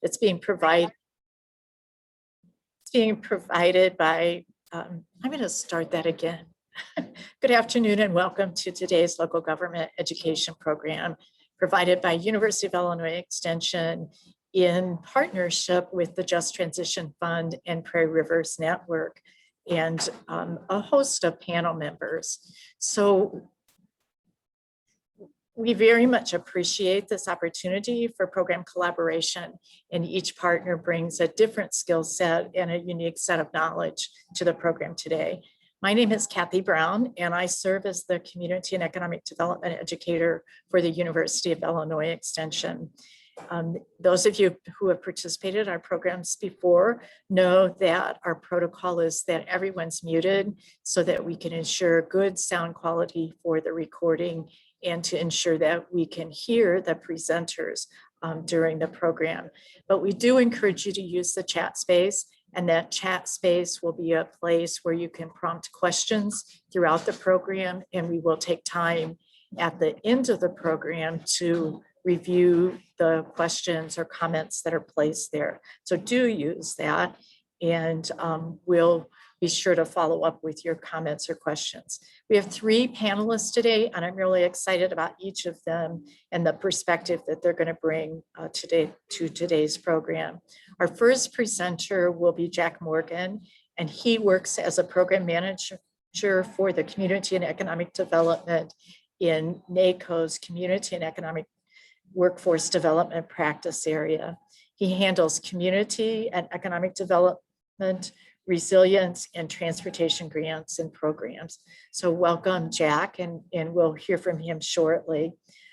It's being provided by, I'm going to start that again. Good afternoon and welcome to today's local government education program provided by University of Illinois Extension in partnership with the Just Transition Fund and Prairie Rivers Network and a host of panel members. So we very much appreciate this opportunity for program collaboration, and each partner brings a different skill set and a unique set of knowledge to the program today. My name is Kathy Brown, and I serve as the Community and Economic Development Educator for the University of Illinois Extension. Those of you who have participated in our programs before know that our protocol is that everyone's muted so that we can ensure good sound quality for the recording and to ensure that we can hear the presenters during the program. But we do encourage you to use the chat space, and that chat space will be a place where you can prompt questions throughout the program, and we will take time at the end of the program to review the questions or comments that are placed there. So do use that, and we'll be sure to follow up with your comments or questions. We have 3 panelists today, and I'm really excited about each of them and the perspective that they're going to bring today to today's program. Our first presenter will be Jack Morgan, and he works as a program manager for the Community and Economic Development in NACO's Community and Economic Workforce Development practice area. He handles community and economic development, resilience, and transportation grants and programs. So welcome, Jack, and we'll hear from him shortly.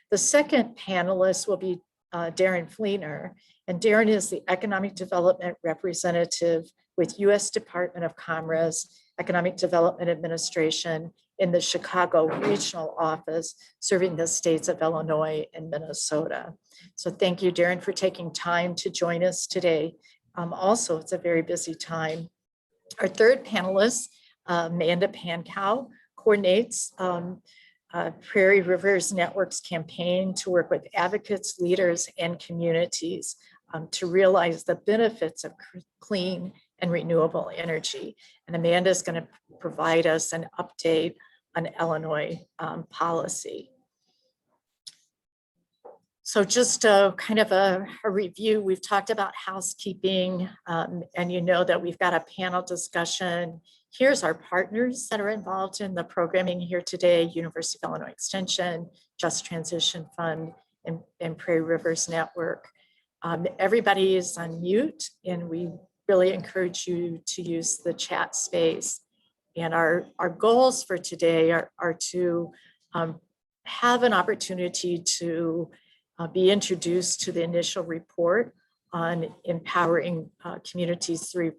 The second panelist will be Darren Fleener, and Darren is the Economic Development Representative with U.S. Department of Commerce, Economic Development Administration in the Chicago Regional Office, serving the states of Illinois and Minnesota. So thank you, Darren, for taking time to join us today. Also, it's a very busy time. Our third panelist, Amanda Pankau, coordinates Prairie Rivers Network's campaign to work with advocates, leaders, and communities to realize the benefits of clean and renewable energy. And Amanda is going to provide us an update on Illinois policy. So just kind of a review, we've talked about housekeeping, and you know that we've got a panel discussion. Here's our partners that are involved in the programming here today: University of Illinois Extension, Just Transition Fund, and Prairie Rivers Network. Everybody is on mute, and we really encourage you to use the chat space. And our goals for today are to have an opportunity to be introduced to the initial report on empowering communities through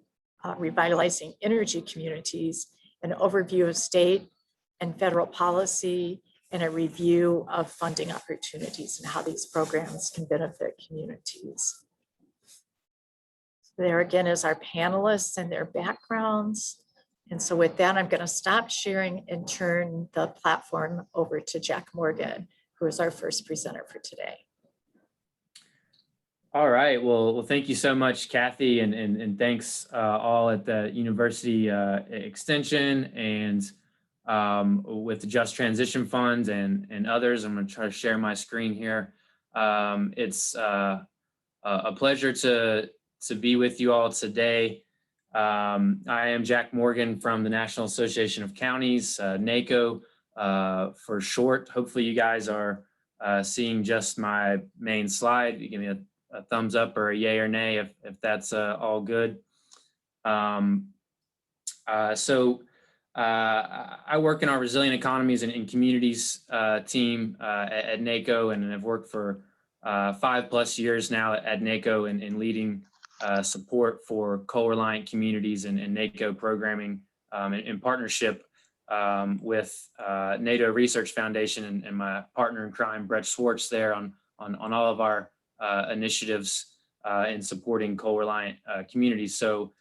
revitalizing energy communities, an overview of state and federal policy, and a review of funding opportunities and how these programs can benefit communities. There again is our panelists and their backgrounds. And so with that, I'm going to stop sharing and turn the platform over to Jack Morgan, who is our first presenter for today. All right, well, thank you so much, Kathy, and thanks all at the University Extension and with the Just Transition Fund and others. I'm going to try to share my screen here. It's a pleasure to be with you all today. I am Jack Morgan from the National Association of Counties, NACO for short. Hopefully you guys are seeing just my main slide. You give me a thumbs up or a yay or nay if that's all good. I work in our resilient economies and communities team at NACO, and have worked for 5+ years now at NACO in leading support for coal-reliant communities and NACO programming in partnership with NATO Research Foundation and my partner in crime, Brett Schwartz, there on all of our initiatives in supporting coal-reliant communities. So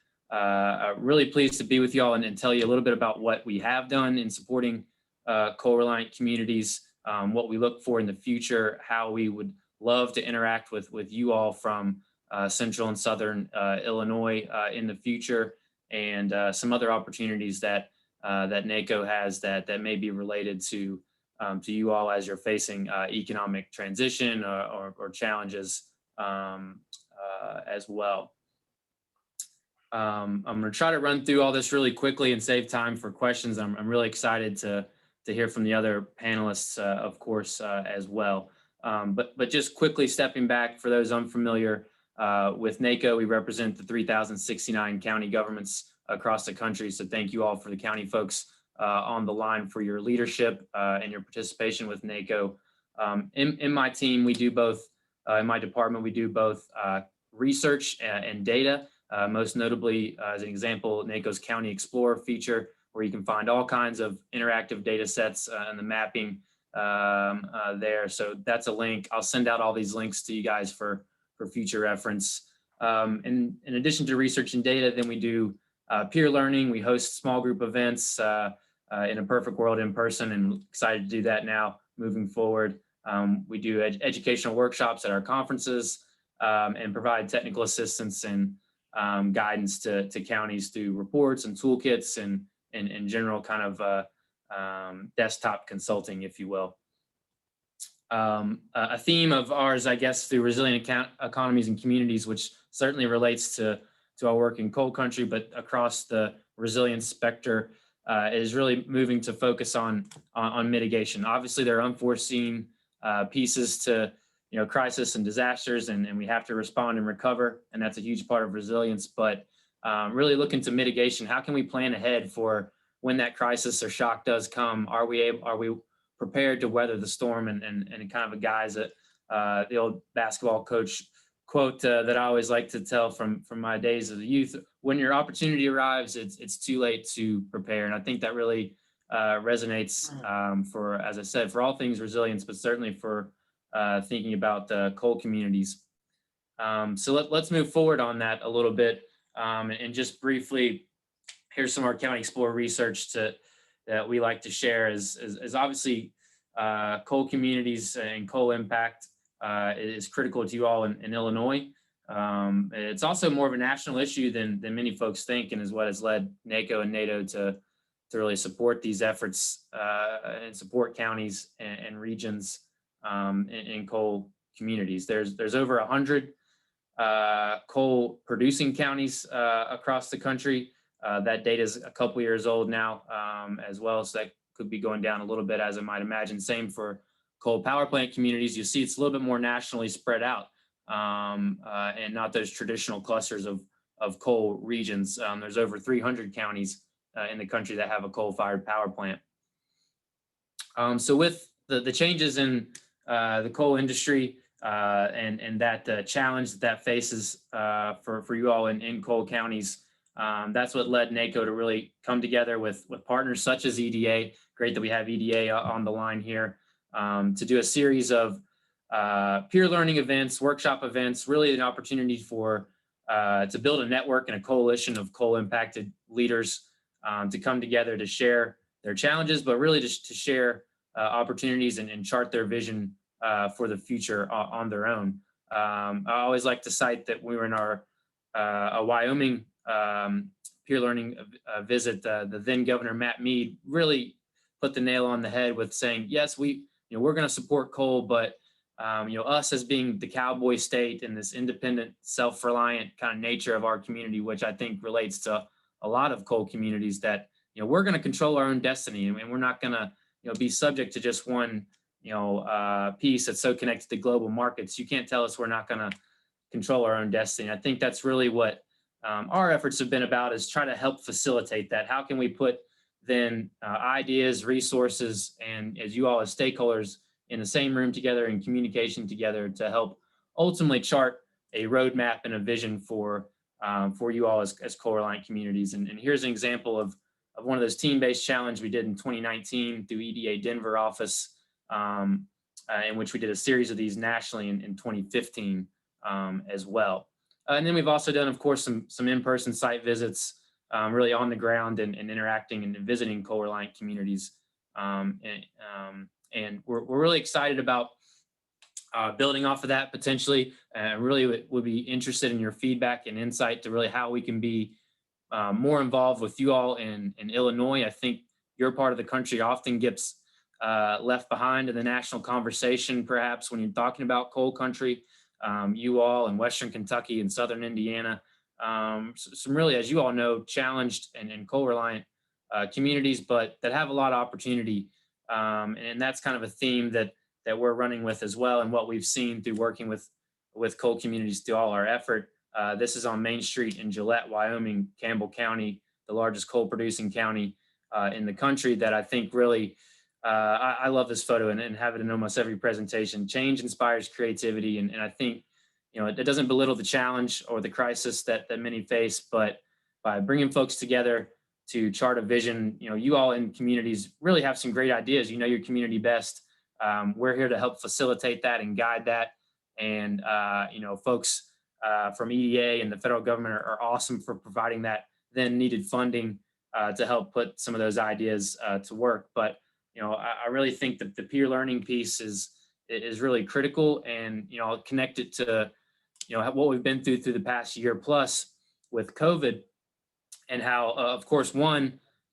really pleased to be with you all and tell you a little bit about what we have done in supporting coal-reliant communities, what we look for in the future, how we would love to interact with you all from central and southern Illinois in the future, and some other opportunities that that NACO has that may be related to you all as you're facing economic transition or challenges as well. I'm going to try to run through all this really quickly and save time for questions. I'm really excited to hear from the other panelists, of course, as well. But just quickly stepping back, for those unfamiliar with NACO, we represent the 3,069 county governments across the country. So thank you all for the county folks on the line for your leadership and your participation with NACO. In my team, we do both, in my department, we do both research and data. Most notably, as an example, NACO's County Explorer feature, where you can find all kinds of interactive data sets and the mapping there. So that's a link. I'll send out all these links to you guys for future reference. And in addition to research and data, then we do peer learning. We host small group events in a perfect world in person, and excited to do that now moving forward. We do educational workshops at our conferences and provide technical assistance and guidance to counties through reports and toolkits and general kind of desktop consulting, if you will. A theme of ours, I guess, through resilient economies and communities, which certainly relates to our work in coal country, but across the resilience spectrum, is really moving to focus on mitigation. Obviously, there are unforeseen pieces to crisis and disasters, and we have to respond and recover, and that's a huge part of resilience. But really looking to mitigation, how can we plan ahead for when that crisis or shock does come? Are we prepared to weather the storm? And kind of a guise that the old basketball coach quote that I always like to tell from my days as a youth: when your opportunity arrives, it's too late to prepare. And I think that really resonates for, as I said, for all things resilience, but certainly for thinking about coal communities. So let's move forward on that a little bit. And just briefly, here's some of our County Explorer research that we like to share is obviously coal communities and coal impact is critical to you all in Illinois. It's also more of a national issue than many folks think, and is what has led NACO and NATO to really support these efforts and support counties and regions in coal communities. There's over 100 coal producing counties across the country. That data is a couple years old now as well, so that could be going down a little bit, as I might imagine. Same for coal power plant communities. You see it's a little bit more nationally spread out and not those traditional clusters of coal regions. There's over 300 counties in the country that have a coal-fired power plant. So with the changes in the coal industry and that challenge that faces for you all in coal counties, that's what led NACO to really come together with partners such as EDA. Great that we have EDA on the line here to do a series of peer learning events, workshop events, really an opportunity for to build a network and a coalition of coal impacted leaders to come together to share their challenges, but really just to share opportunities and chart their vision for the future on their own. I always like to cite that we were in a Wyoming peer learning visit. The then Governor Matt Mead really put the nail on the head with saying, yes, we're going to support coal, but us as being the cowboy state and this independent, self-reliant kind of nature of our community, which I think relates to a lot of coal communities, that we're going to control our own destiny, and we're not going to be subject to just one piece that's so connected to global markets. You can't tell us we're not going to control our own destiny. I think that's really what our efforts have been about, is try to help facilitate that. How can we put then ideas, resources, and as you all as stakeholders in the same room together and communication together to help ultimately chart a roadmap and a vision for you all as coal-reliant communities. And here's an example of one of those team-based challenges we did in 2019 through EDA Denver office, in which we did a series of these nationally in 2015 as well. And then we've also done, of course, some in-person site visits, really on the ground and interacting and visiting coal-reliant communities. And we're really excited about building off of that potentially, really would be interested in your feedback and insight to really how we can be more involved with you all in Illinois. I think your part of the country often gets left behind in the national conversation, perhaps when you're talking about coal country. You all in Western Kentucky and Southern Indiana, some really, as you all know, challenged and coal reliant communities, but that have a lot of opportunity. And that's kind of a theme that we're running with as well, and what we've seen through working with coal communities through all our effort. This is on Main Street in Gillette, Wyoming, Campbell County, the largest coal producing county in the country, that I think really, I love this photo and have it in almost every presentation. Change inspires creativity. And I think, it doesn't belittle the challenge or the crisis that many face, but by bringing folks together to chart a vision, you all in communities really have some great ideas. You know your community best. We're here to help facilitate that and guide that. And, folks from EDA and the federal government are awesome for providing that then needed funding to help put some of those ideas to work. But, I really think that the peer learning piece is really critical. And, I'll connect it to, what we've been through the past year plus with COVID, and how, of course,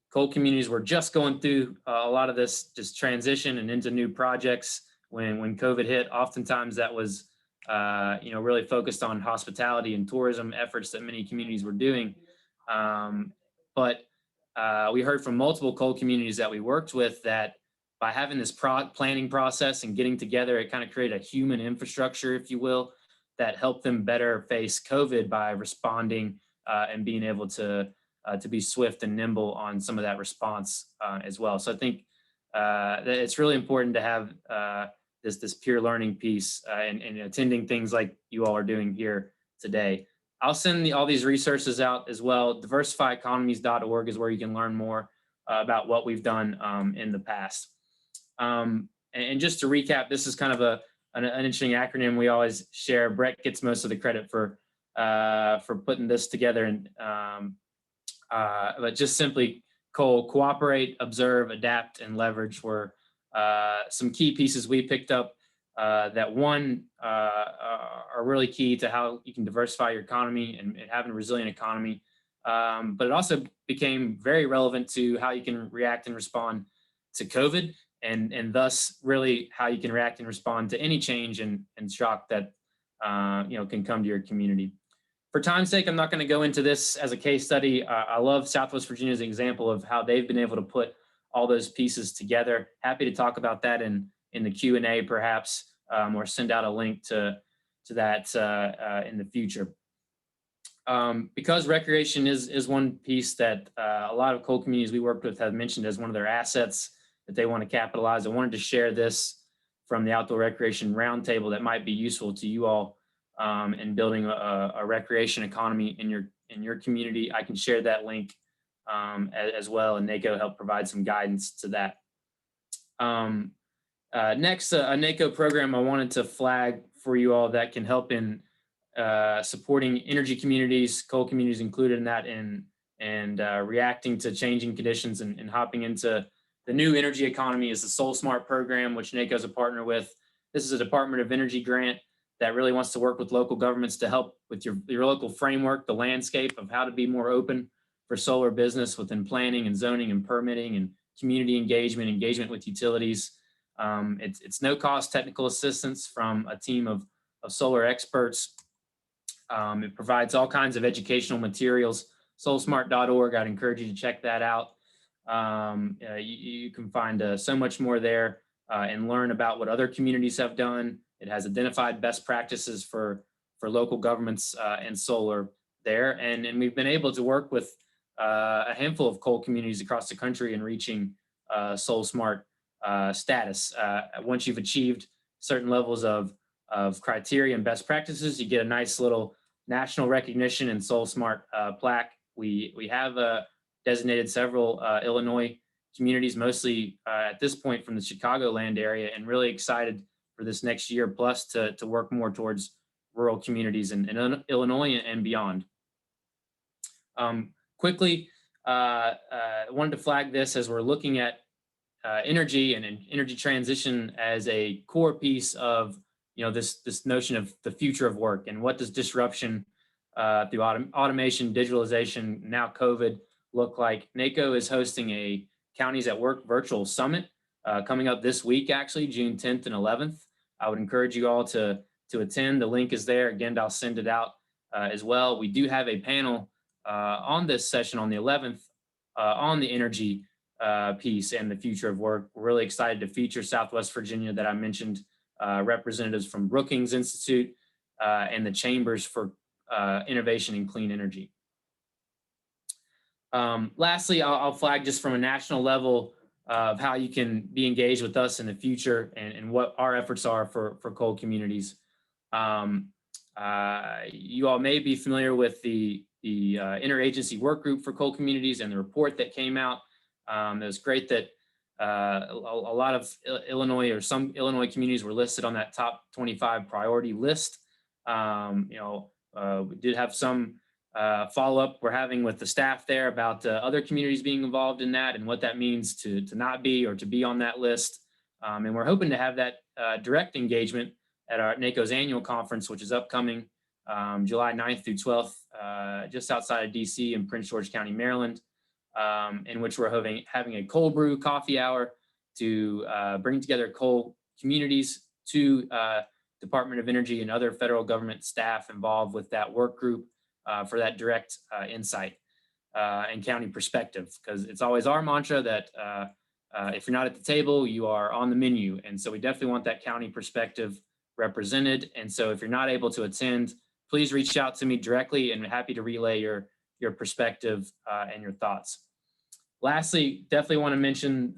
coal communities were just going through a lot of this just transition and into new projects when COVID hit. Oftentimes that was, really focused on hospitality and tourism efforts that many communities were doing. But we heard from multiple coal communities that we worked with that by having this planning process and getting together, it kind of created a human infrastructure, if you will, that helped them better face COVID by responding and being able to be swift and nimble on some of that response as well. So I think that it's really important to have this peer learning piece and attending things like you all are doing here today. I'll send all these resources out as well. Diversifyeconomies.org is where you can learn more about what we've done in the past. And just to recap, this is kind of an interesting acronym we always share. Brett gets most of the credit for putting this together, and but just simply cooperate, observe, adapt, and leverage were some key pieces we picked up that are really key to how you can diversify your economy and having a resilient economy. But it also became very relevant to how you can react and respond to COVID, and thus really how you can react and respond to any change and shock that can come to your community. For time's sake, I'm not going to go into this as a case study. I love Southwest Virginia as an example of how they've been able to put all those pieces together. Happy to talk about that in the Q&A perhaps, or send out a link to that in the future. Because recreation is one piece that a lot of coal communities we worked with have mentioned as one of their assets that they want to capitalize. I wanted to share this from the Outdoor Recreation Roundtable that might be useful to you all in building a recreation economy in your community. I can share that link as well, and NACO helped provide some guidance to that. Next, a NACO program I wanted to flag for you all that can help in supporting energy communities, coal communities included in that, and reacting to changing conditions and hopping into the new energy economy is the Soul Smart program, which NACO is a partner with. This is a Department of Energy grant that really wants to work with local governments to help with your local framework, the landscape of how to be more open for solar business within planning and zoning and permitting and community engagement with utilities. It's no cost technical assistance from a team of solar experts. It provides all kinds of educational materials. Soulsmart.org, I'd encourage you to check that out. You can find so much more there and learn about what other communities have done. It has identified best practices for local governments and solar there. And we've been able to work with a handful of coal communities across the country in reaching Soul Smart status. Once you've achieved certain levels of criteria and best practices, you get a nice little national recognition and Soul Smart plaque. We have designated several Illinois communities, mostly at this point from the Chicagoland area, and really excited for this next year plus to work more towards rural communities in Illinois and beyond. Quickly, wanted to flag this as we're looking at energy and energy transition as a core piece of this notion of the future of work and what does disruption through automation, digitalization, now COVID look like. NACO is hosting a Counties at Work virtual summit coming up this week, actually, June 10th and 11th. I would encourage you all to attend. The link is there. Again, I'll send it out as well. We do have a panel on this session on the 11th on the energy piece and the future of work. We're really excited to feature Southwest Virginia that I mentioned, representatives from Brookings Institute and the Chambers for Innovation in Clean Energy. Lastly, I'll flag just from a national level of how you can be engaged with us in the future and what our efforts are for coal communities. You all may be familiar with the Interagency Work Group for Coal Communities and the report that came out. It was great that a lot of Illinois or some Illinois communities were listed on that top 25 priority list. We did have some follow-up we're having with the staff there about other communities being involved in that and what that means to not be or to be on that list. And we're hoping to have that direct engagement at our NACO's annual conference, which is upcoming July 9th through 12th, just outside of DC in Prince George County, Maryland, in which we're having a cold brew coffee hour to bring together coal communities to Department of Energy and other federal government staff involved with that work group for that direct insight and county perspective, because it's always our mantra that if you're not at the table, you are on the menu. And so we definitely want that county perspective represented. And so if you're not able to attend, please reach out to me directly and happy to relay your perspective and your thoughts. Lastly, definitely want to mention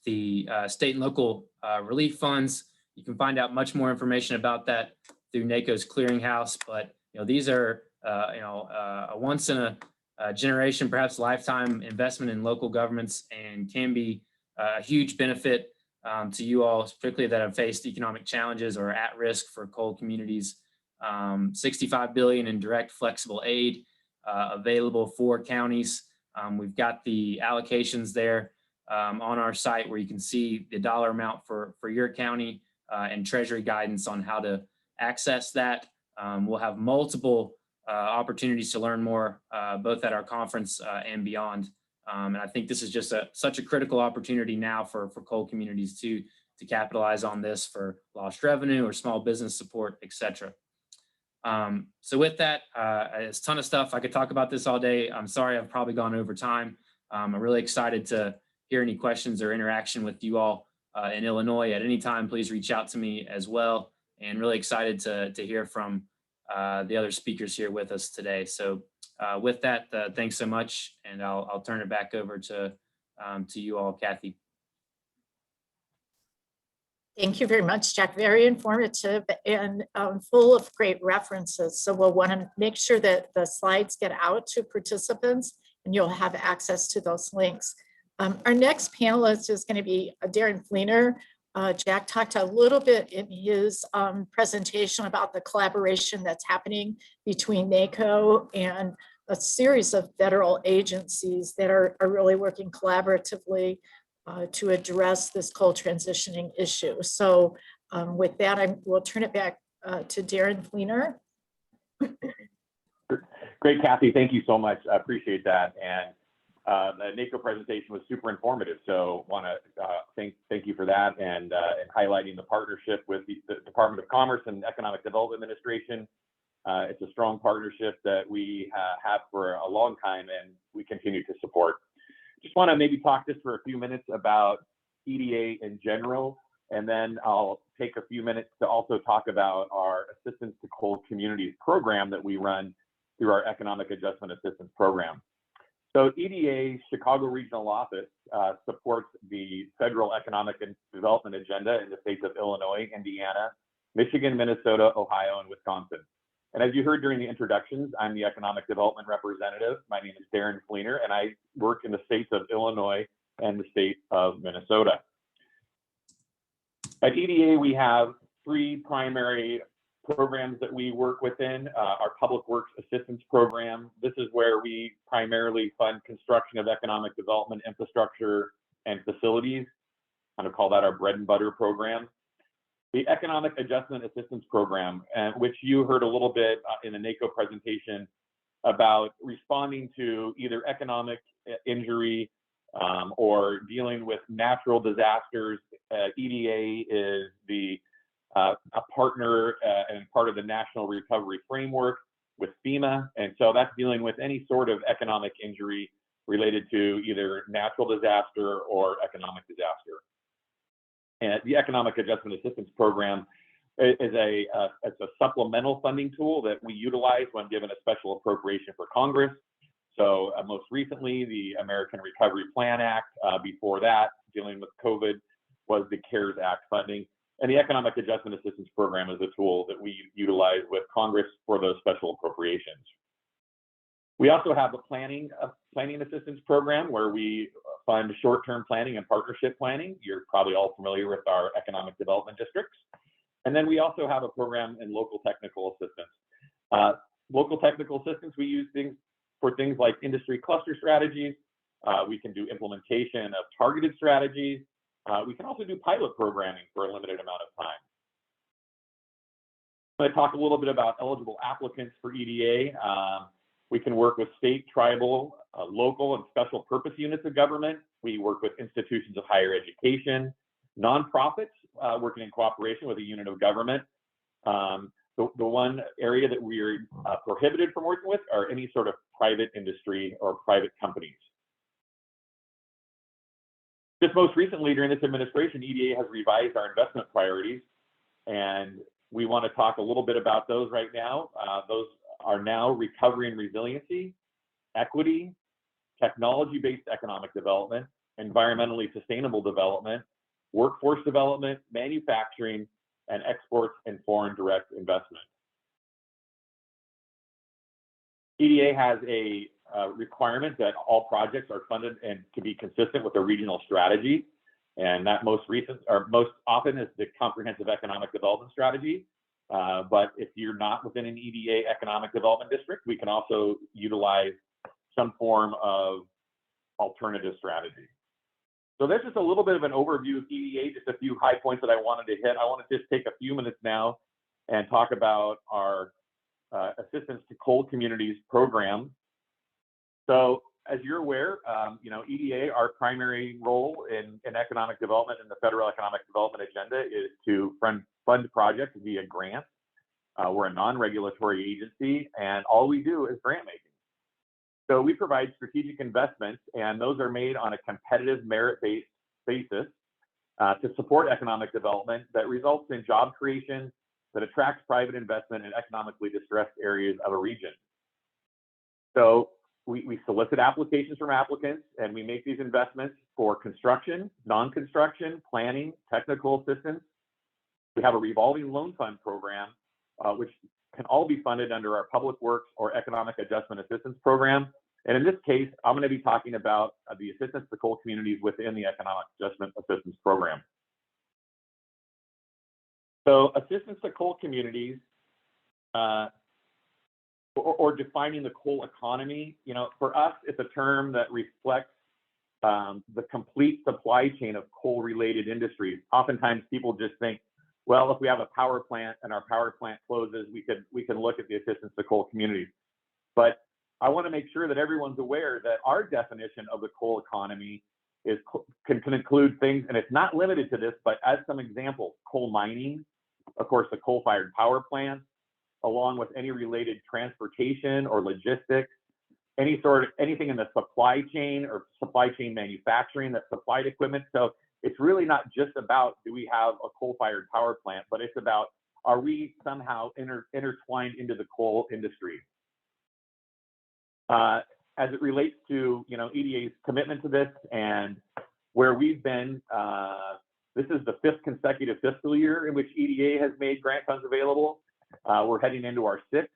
the state and local relief funds. You can find out much more information about that through NACO's clearinghouse, but these are a once in a generation, perhaps lifetime investment in local governments and can be a huge benefit to you all, particularly that have faced economic challenges or are at risk for coal communities. $65 billion in direct flexible aid available for counties. We've got the allocations there on our site where you can see the dollar amount for your county and Treasury guidance on how to access that. We'll have multiple opportunities to learn more, both at our conference and beyond. And I think this is just such a critical opportunity now for coal communities to capitalize on this for lost revenue or small business support, et cetera. So with that, it's a ton of stuff. I could talk about this all day. I'm sorry, I've probably gone over time. I'm really excited to hear any questions or interaction with you all in Illinois. At any time, please reach out to me as well. And really excited to hear from the other speakers here with us today. So with that, thanks so much. And I'll turn it back over to you all, Kathy. Thank you very much, Jack. Very informative and full of great references. So we'll want to make sure that the slides get out to participants and you'll have access to those links. Our next panelist is going to be Darren Fleener. Jack talked a little bit in his presentation about the collaboration that's happening between NACO and a series of federal agencies that are really working collaboratively to address this coal transitioning issue. So with that, I will turn it back to Darren Fleener. Great, Kathy. Thank you so much. I appreciate that. And the NACO presentation was super informative. So want to thank you for that and highlighting the partnership with the Department of Commerce and Economic Development Administration. It's a strong partnership that we have for a long time and we continue to support. Just want to maybe talk just for a few minutes about EDA in general, and then I'll take a few minutes to also talk about our Assistance to Coal Communities program that we run through our Economic Adjustment Assistance Program. So EDA Chicago Regional Office supports the federal economic and development agenda in the states of Illinois, Indiana, Michigan, Minnesota, Ohio, and Wisconsin. And as you heard during the introductions, I'm the economic development representative. My name is Darren Fleener, and I work in the states of Illinois and the state of Minnesota. At EDA, we have three primary programs that we work within. Our Public Works Assistance Program. This is where we primarily fund construction of economic development infrastructure and facilities. Kind of call that our bread and butter program. The Economic Adjustment Assistance Program, which you heard a little bit in the NACO presentation about responding to either economic injury or dealing with natural disasters. EDA is a partner and part of the National Recovery Framework with FEMA, and so that's dealing with any sort of economic injury related to either natural disaster or economic disaster. And the Economic Adjustment Assistance Program is it's a supplemental funding tool that we utilize when given a special appropriation for Congress. So most recently, the American Recovery Plan Act. Before that, dealing with COVID, was the CARES Act funding. And the Economic Adjustment Assistance Program is a tool that we utilize with Congress for those special appropriations. We also have the Planning Assistance Program, where we fund short-term planning and partnership planning. You're probably all familiar with our economic development districts. And then we also have a program in local technical assistance. Local technical assistance, we use for things like industry cluster strategies. We can do implementation of targeted strategies. We can also do pilot programming for a limited amount of time. I'm going to talk a little bit about eligible applicants for EDA. We can work with state, tribal, local, and special purpose units of government. We work with institutions of higher education, nonprofits working in cooperation with a unit of government. The one area that we are prohibited from working with are any sort of private industry or private companies. Just most recently, during this administration, EDA has revised our investment priorities, and we want to talk a little bit about those right now. Those are now recovery and resiliency, equity, technology-based economic development, environmentally sustainable development, workforce development, manufacturing, and exports and foreign direct investment. EDA has a requirement that all projects are funded and to be consistent with the regional strategy. And that most often is the Comprehensive Economic Development Strategy. But if you're not within an EDA economic development district, we can also utilize some form of alternative strategy. So there's just a little bit of an overview of EDA, just a few high points that I wanted to hit. I want to just take a few minutes now and talk about our Assistance to Coal Communities program. So as you're aware, EDA, our primary role in economic development in the federal economic development agenda is to fund projects via grants. We're a non-regulatory agency, and all we do is grant making. So we provide strategic investments, and those are made on a competitive merit-based basis to support economic development that results in job creation, that attracts private investment in economically distressed areas of a region. So we solicit applications from applicants, and we make these investments for construction, non-construction, planning, technical assistance. We have a revolving loan fund program, which can all be funded under our Public Works or Economic Adjustment Assistance Program. And in this case, I'm going to be talking about the assistance to coal communities within the Economic Adjustment Assistance Program. So assistance to coal communities, or defining the coal economy, for us, it's a term that reflects the complete supply chain of coal-related industries. Oftentimes, people just think, well, if we have a power plant and our power plant closes, we can look at the assistance to coal communities. But I want to make sure that everyone's aware that our definition of the coal economy can include things, and it's not limited to this, but as some examples, coal mining, of course, the coal-fired power plants, along with any related transportation or logistics, anything in the supply chain or supply chain manufacturing that supplied equipment. So it's really not just about, do we have a coal-fired power plant, but it's about, are we somehow intertwined into the coal industry? As it relates to EDA's commitment to this and where we've been, this is the 5th consecutive fiscal year in which EDA has made grant funds available. We're heading into our 6th.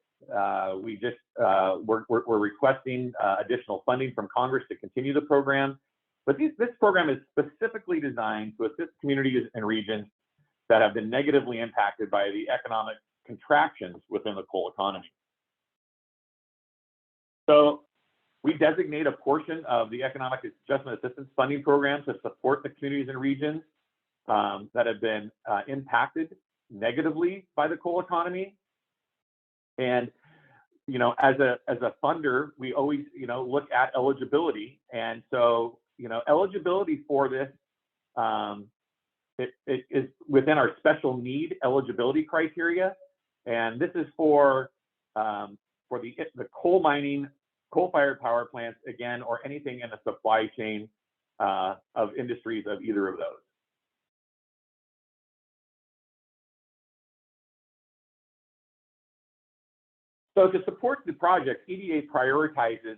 We're requesting additional funding from Congress to continue the program. But this program is specifically designed to assist communities and regions that have been negatively impacted by the economic contractions within the coal economy. So we designate a portion of the Economic Adjustment Assistance Funding Program to support the communities and regions that have been impacted negatively by the coal economy. And as a funder, we always look at eligibility, and so eligibility for this it is within our special need eligibility criteria, and this is for the coal mining, coal-fired power plants, again, or anything in the supply chain of industries of either of those. So to support the project, EDA prioritizes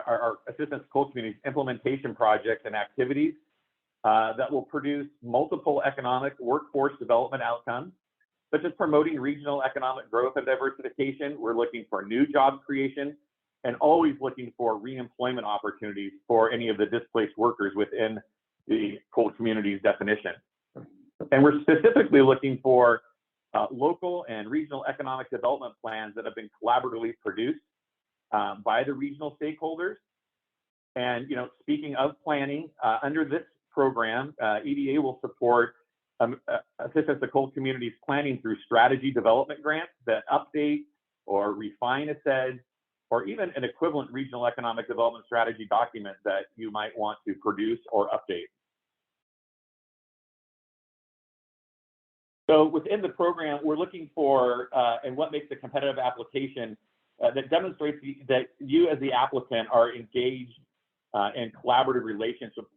our assistance to coal communities implementation projects and activities that will produce multiple economic workforce development outcomes, such as promoting regional economic growth and diversification. We're looking for new job creation and always looking for reemployment opportunities for any of the displaced workers within the coal communities definition. And we're specifically looking for local and regional economic development plans that have been collaboratively produced by the regional stakeholders. And speaking of planning, under this program, EDA will support assistance to coal communities planning through strategy development grants that update or refine a SED, or even an equivalent regional economic development strategy document that you might want to produce or update. So within the program, we're looking for, and what makes a competitive application that demonstrates that you as the applicant are engaged in collaborative relationships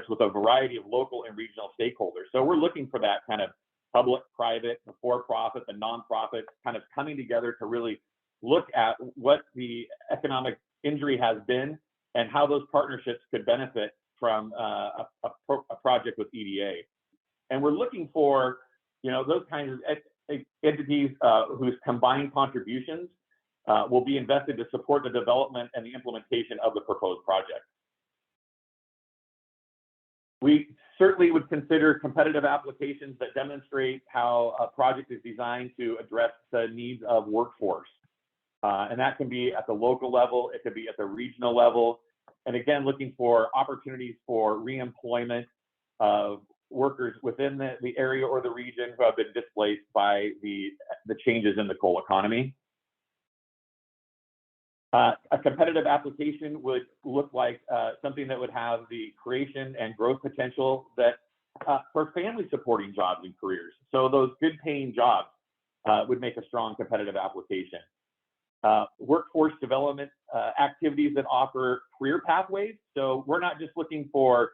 with a variety of local and regional stakeholders. So we're looking for that kind of public, private, the for-profit, the nonprofit kind of coming together to really look at what the economic injury has been and how those partnerships could benefit from a project with EDA. And we're looking for, those kinds of entities whose combined contributions will be invested to support the development and the implementation of the proposed project. We certainly would consider competitive applications that demonstrate how a project is designed to address the needs of workforce. And that can be at the local level, it could be at the regional level. And again, looking for opportunities for reemployment of workers within the area or the region who have been displaced by the changes in the coal economy. A competitive application would look like something that would have the creation and growth potential that for family supporting jobs and careers. So those good paying jobs would make a strong competitive application. Workforce development activities that offer career pathways. So we're not just looking for,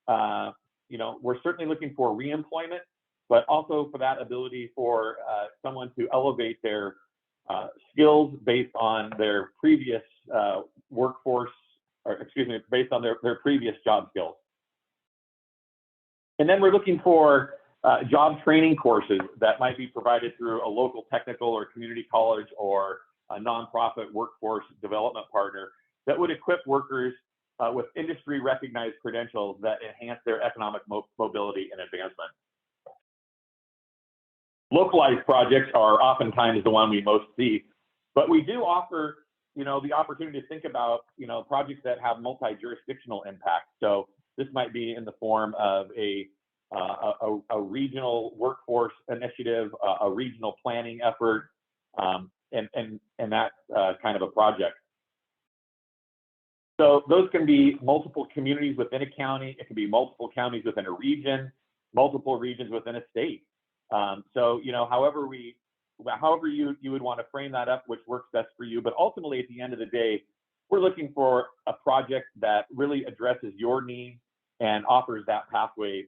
we're certainly looking for reemployment, but also for that ability for someone to elevate their skills based on their previous based on their previous job skills. And then we're looking for job training courses that might be provided through a local technical or community college or a nonprofit workforce development partner that would equip workers with industry recognized credentials that enhance their economic mobility and advancement. Localized projects are oftentimes the one we most see, but we do offer, the opportunity to think about, projects that have multi-jurisdictional impact. So this might be in the form of a regional workforce initiative, a regional planning effort, and that kind of a project. So those can be multiple communities within a county. It can be multiple counties within a region, multiple regions within a state. So, however you would want to frame that up, which works best for you. But ultimately, at the end of the day, we're looking for a project that really addresses your needs and offers that pathway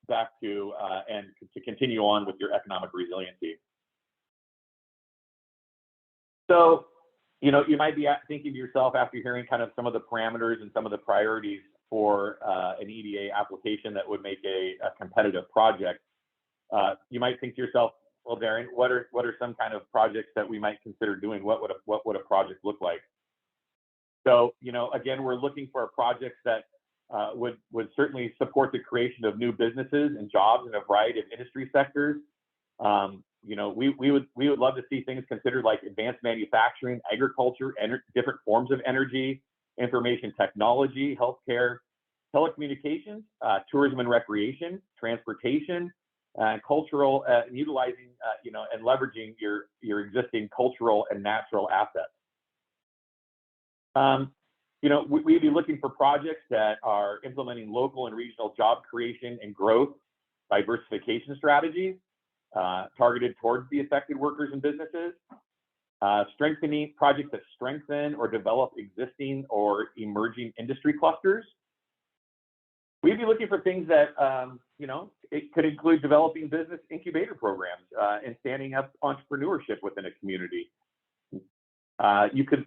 back to and to continue on with your economic resiliency. So, you might be thinking to yourself after hearing kind of some of the parameters and some of the priorities for an EDA application that would make a competitive project. You might think to yourself, well, Darren, what are some kind of projects that we might consider doing? What would a project look like? So, again, we're looking for projects that would certainly support the creation of new businesses and jobs in a variety of industry sectors. We would love to see things considered like advanced manufacturing, agriculture, different forms of energy, information technology, healthcare, telecommunications, tourism and recreation, transportation, cultural, utilizing, and leveraging your existing cultural and natural assets. We'd be looking for projects that are implementing local and regional job creation and growth diversification strategies targeted towards the affected workers and businesses, strengthening projects that strengthen or develop existing or emerging industry clusters. We'd be looking for things that, it could include developing business incubator programs and standing up entrepreneurship within a community. You could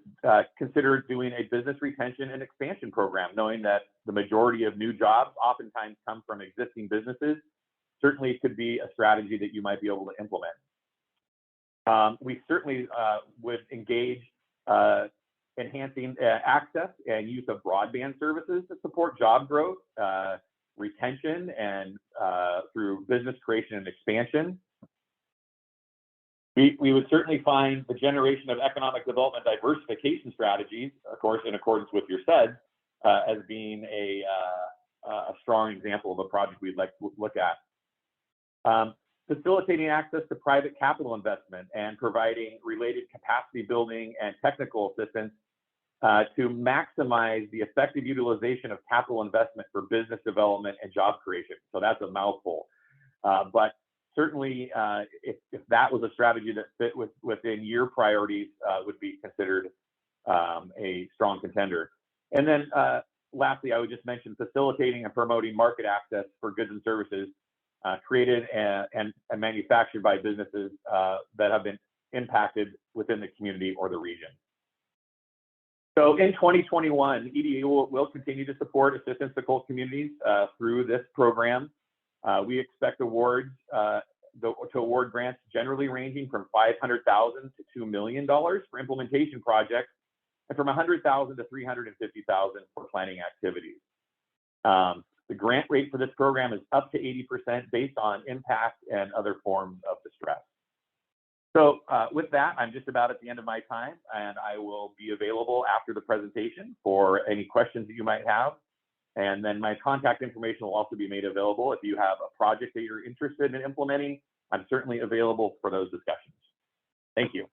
consider doing a business retention and expansion program, knowing that the majority of new jobs oftentimes come from existing businesses. Certainly it could be a strategy that you might be able to implement. We certainly would engage enhancing access and use of broadband services to support job growth, retention, and through business creation and expansion. We would certainly find the generation of economic development diversification strategies, of course, in accordance with your SEDS, as being a strong example of a project we'd like to look at. Facilitating access to private capital investment and providing related capacity building and technical assistance to maximize the effective utilization of capital investment for business development and job creation. So that's a mouthful. But certainly, if that was a strategy that fit within your priorities, would be considered a strong contender. And then lastly, I would just mention facilitating and promoting market access for goods and services created and manufactured by businesses that have been impacted within the community or the region. So in 2021, EDA will continue to support assistance to coastal communities through this program. We expect awards to award grants generally ranging from $500,000 to $2 million for implementation projects, and from $100,000 to $350,000 for planning activities. The grant rate for this program is up to 80% based on impact and other forms of distress. So with that, I'm just about at the end of my time, and I will be available after the presentation for any questions that you might have. And then my contact information will also be made available. If you have a project that you're interested in implementing, I'm certainly available for those discussions. Thank you.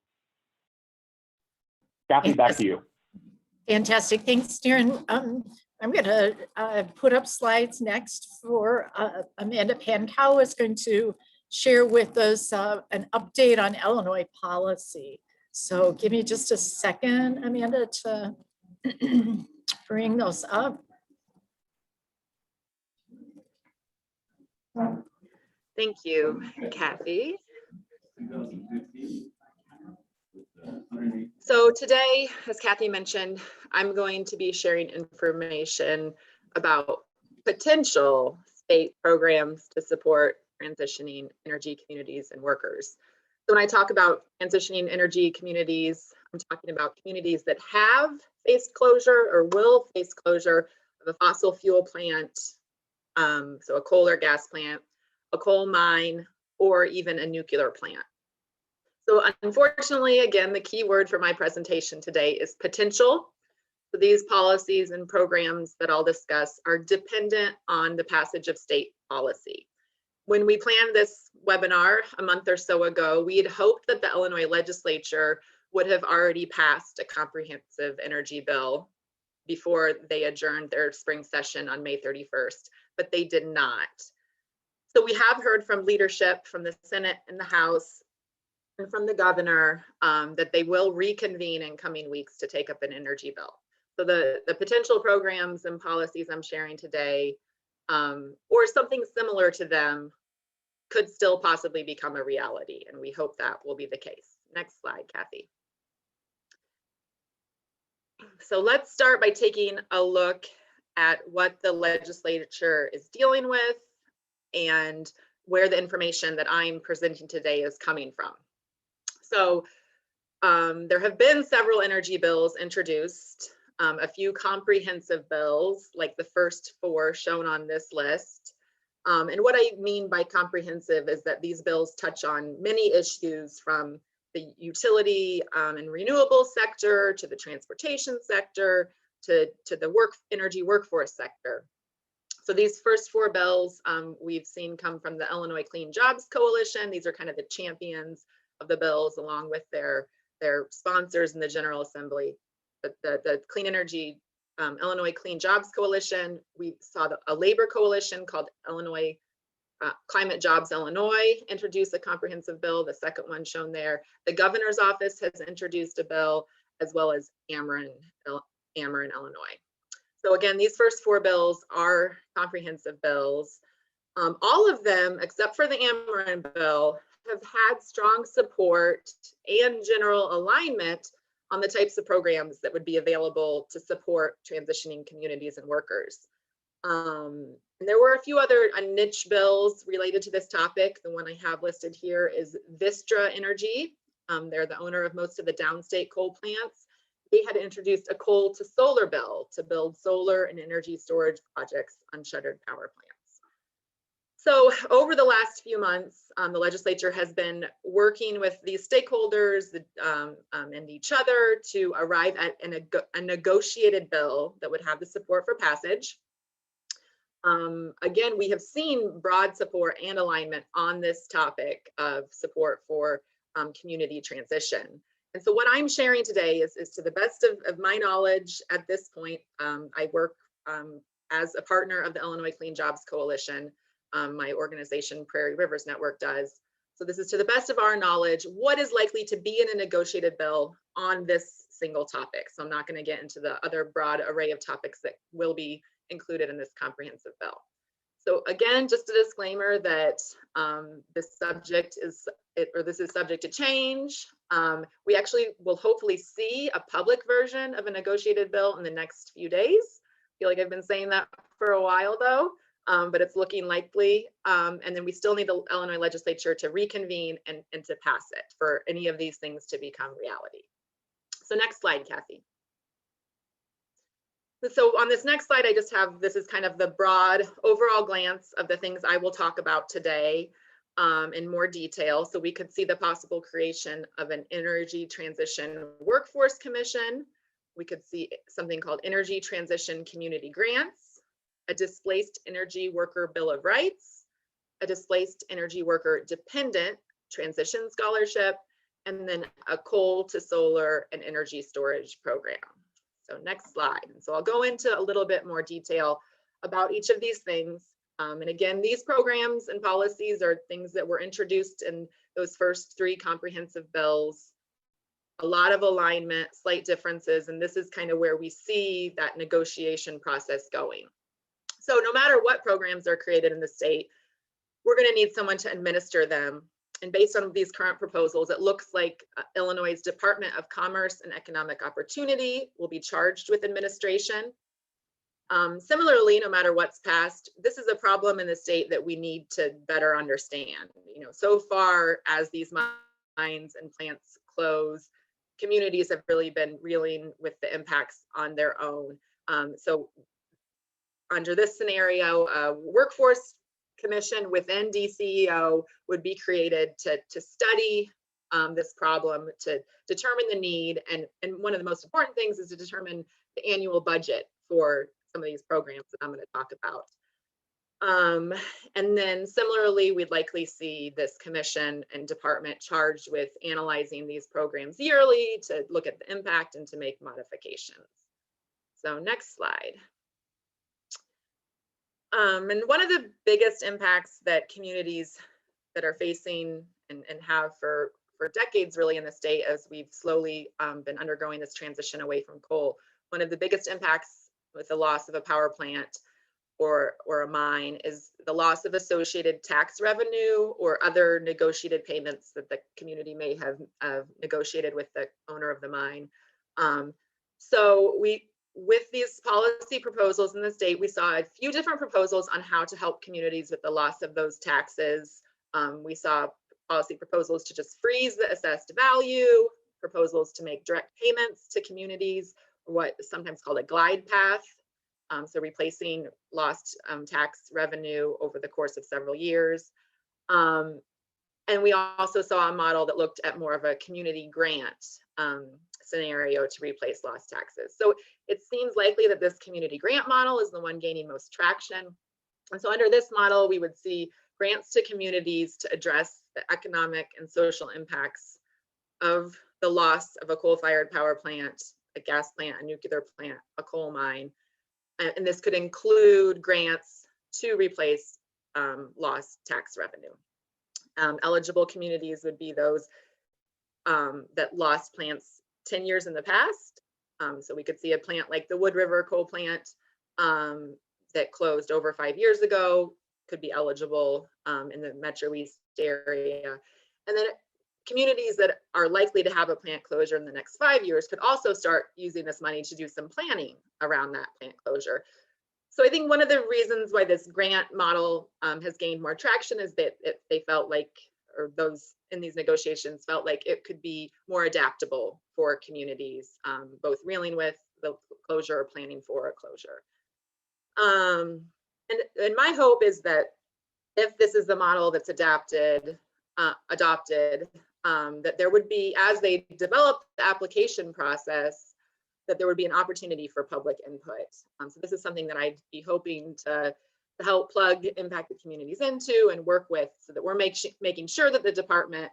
Kathy, back to you. Fantastic. Thanks, Darren. I'm going to put up slides next for Amanda Pankau is going to share with us an update on Illinois policy. So give me just a second, Amanda, to bring those up. Thank you, Kathy. So today, as Kathy mentioned, I'm going to be sharing information about potential state programs to support transitioning energy communities and workers. So when I talk about transitioning energy communities, I'm talking about communities that have faced closure or will face closure of a fossil fuel plant, so a coal or gas plant, a coal mine, or even a nuclear plant. So unfortunately, again, the key word for my presentation today is potential. So these policies and programs that I'll discuss are dependent on the passage of state policy. When we planned this webinar a month or so ago, we had hoped that the Illinois legislature would have already passed a comprehensive energy bill before they adjourned their spring session on May 31st, but they did not. So we have heard from leadership from the Senate and the House and from the governor that they will reconvene in coming weeks to take up an energy bill. So the potential programs and policies I'm sharing today, or something similar to them, could still possibly become a reality, and we hope that will be the case. Next slide, Kathy. So let's start by taking a look at what the legislature is dealing with and where the information that I'm presenting today is coming from. So there have been several energy bills introduced, a few comprehensive bills, like the first four shown on this list. And what I mean by comprehensive is that these bills touch on many issues, from the utility and renewable sector to the transportation sector to the energy workforce sector. So these first 4 bills we've seen come from the Illinois Clean Jobs Coalition. These are kind of the champions of the bills, along with their sponsors in the General Assembly. The Clean Energy Illinois Clean Jobs Coalition, we saw a labor coalition called Illinois Climate Jobs Illinois introduce a comprehensive bill, the second one shown there. The governor's office has introduced a bill, as well as Ameren, Illinois. So again, these first 4 bills are comprehensive bills. All of them, except for the Ameren bill, have had strong support and general alignment on the types of programs that would be available to support transitioning communities and workers. And there were a few other niche bills related to this topic. The one I have listed here is Vistra Energy. They're the owner of most of the downstate coal plants. They had introduced a coal to solar bill to build solar and energy storage projects on shuttered power plants. So over the last few months, the legislature has been working with these stakeholders and each other to arrive at a negotiated bill that would have the support for passage. Again, we have seen broad support and alignment on this topic of support for community transition. And so what I'm sharing today is to the best of my knowledge at this point. I work as a partner of the Illinois Clean Jobs Coalition. My organization, Prairie Rivers Network, does. So this is to the best of our knowledge, what is likely to be in a negotiated bill on this single topic. So I'm not going to get into the other broad array of topics that will be included in this comprehensive bill. So again, just a disclaimer that this subject is, this is subject to change. We actually will hopefully see a public version of a negotiated bill in the next few days. I feel like I've been saying that for a while though, but it's looking likely. And then we still need the Illinois legislature to reconvene and to pass it for any of these things to become reality. So next slide, Kathy. So on this next slide, I just have, this is kind of the broad overall glance of the things I will talk about today in more detail. So we could see the possible creation of an Energy Transition Workforce Commission. We could see something called Energy Transition Community Grants, a Displaced Energy Worker Bill of Rights, a Displaced Energy Worker Dependent Transition Scholarship, and then a coal to solar and energy storage program. So next slide. And so I'll go into a little bit more detail about each of these things. And again, these programs and policies are things that were introduced in those first 3 comprehensive bills. A lot of alignment, slight differences, and this is kind of where we see that negotiation process going. So no matter what programs are created in the state, we're going to need someone to administer them. And based on these current proposals, it looks like Illinois' Department of Commerce and Economic Opportunity will be charged with administration. Similarly, no matter what's passed, this is a problem in the state that we need to better understand. You know, so far as these mines and plants close, communities have really been reeling with the impacts on their own. So under this scenario, a workforce commission within DCEO would be created to study this problem, to determine the need, and one of the most important things is to determine the annual budget for some of these programs that I'm going to talk about. And then similarly, we'd likely see this commission and department charged with analyzing these programs yearly to look at the impact and to make modifications. So next slide. And one of the biggest impacts that communities that are facing and have for decades really in the state, as we've slowly been undergoing this transition away from coal, one of the biggest impacts with the loss of a power plant or a mine is the loss of associated tax revenue or other negotiated payments that the community may have negotiated with the owner of the mine. So with these policy proposals in the state, we saw a few different proposals on how to help communities with the loss of those taxes. We saw policy proposals to just freeze the assessed value, proposals to make direct payments to communities, what is sometimes called a glide path. So replacing lost tax revenue over the course of several years. And we also saw a model that looked at more of a community grant scenario to replace lost taxes. So it seems likely that this community grant model is the one gaining most traction. And so under this model, we would see grants to communities to address the economic and social impacts of the loss of a coal-fired power plant, a gas plant, a nuclear plant, a coal mine. And this could include grants to replace lost tax revenue. Eligible communities would be those that lost plants 10 years in the past. So we could see a plant like the Wood River coal plant that closed over 5 years ago, could be eligible in the Metro East area. And then communities that are likely to have a plant closure in the next 5 years could also start using this money to do some planning around that plant closure. So I think one of the reasons why this grant model has gained more traction is that they felt like, or those in these negotiations felt like it could be more adaptable for communities, both reeling with the closure or planning for a closure. And my hope is that if this is the model that's adopted, that there would be, as they develop the application process, that there would be an opportunity for public input. So this is something that I'd be hoping to help plug impacted communities into and work with, so that we're making sure that the department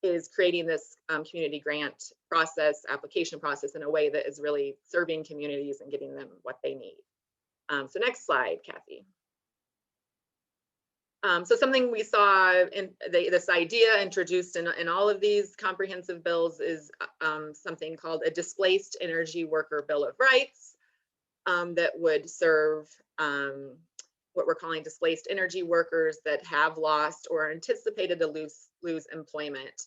is creating this community grant process, application process, in a way that is really serving communities and getting them what they need. So next slide, Kathy. So something we saw in this idea introduced in all of these comprehensive bills is something called a Displaced Energy Worker Bill of Rights that would serve what we're calling displaced energy workers that have lost or are anticipated to lose employment.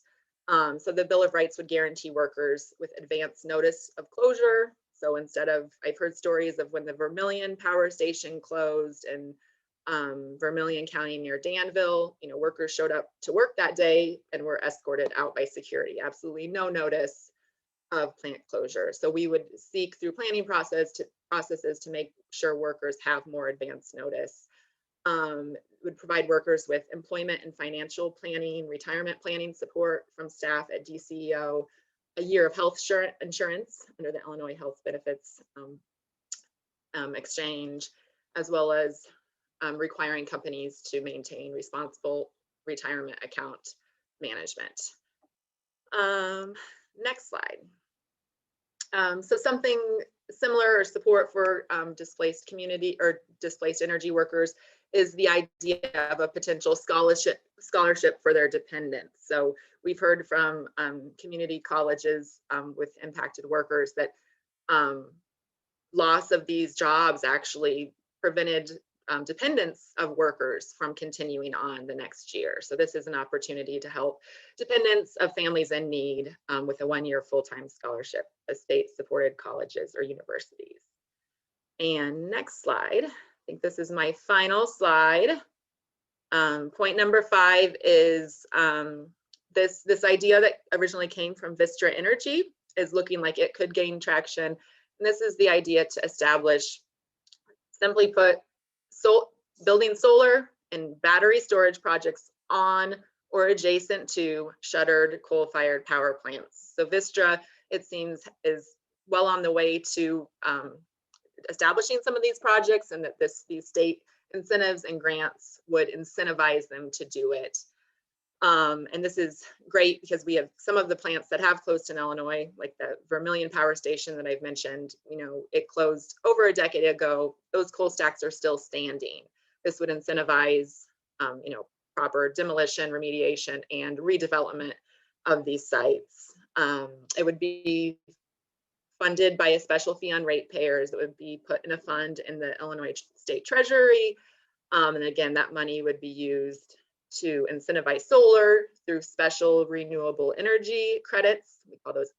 So the Bill of Rights would guarantee workers with advance notice of closure. So instead of, I've heard stories of when the Vermilion power station closed and Vermilion County near Danville, workers showed up to work that day and were escorted out by security. Absolutely no notice of plant closure. So we would seek through planning processes to make sure workers have more advance notice. Would provide workers with employment and financial planning, retirement planning support from staff at DCEO, a year of health insurance under the Illinois Health Benefits Exchange, as well as requiring companies to maintain responsible retirement account management. Next slide. So something similar, or support for displaced community or displaced energy workers, is the idea of a potential scholarship for their dependents. So we've heard from community colleges with impacted workers that loss of these jobs actually prevented dependents of workers from continuing on the next year. So this is an opportunity to help dependents of families in need with a 1-year full-time scholarship at state-supported colleges or universities. And next slide. I think this is my final slide. Point number 5 is this idea that originally came from Vistra Energy is looking like it could gain traction. And this is the idea to establish, simply put, building solar and battery storage projects on or adjacent to shuttered coal-fired power plants. So Vistra, it seems, is well on the way to establishing some of these projects, and that these state incentives and grants would incentivize them to do it. And this is great because we have some of the plants that have closed in Illinois, like the Vermilion power station that I've mentioned, it closed over a decade ago. Those coal stacks are still standing. This would incentivize, proper demolition, remediation, and redevelopment of these sites. It would be funded by a special fee on ratepayers that would be put in a fund in the Illinois State Treasury. And again, that money would be used to incentivize solar through special renewable energy credits. We call those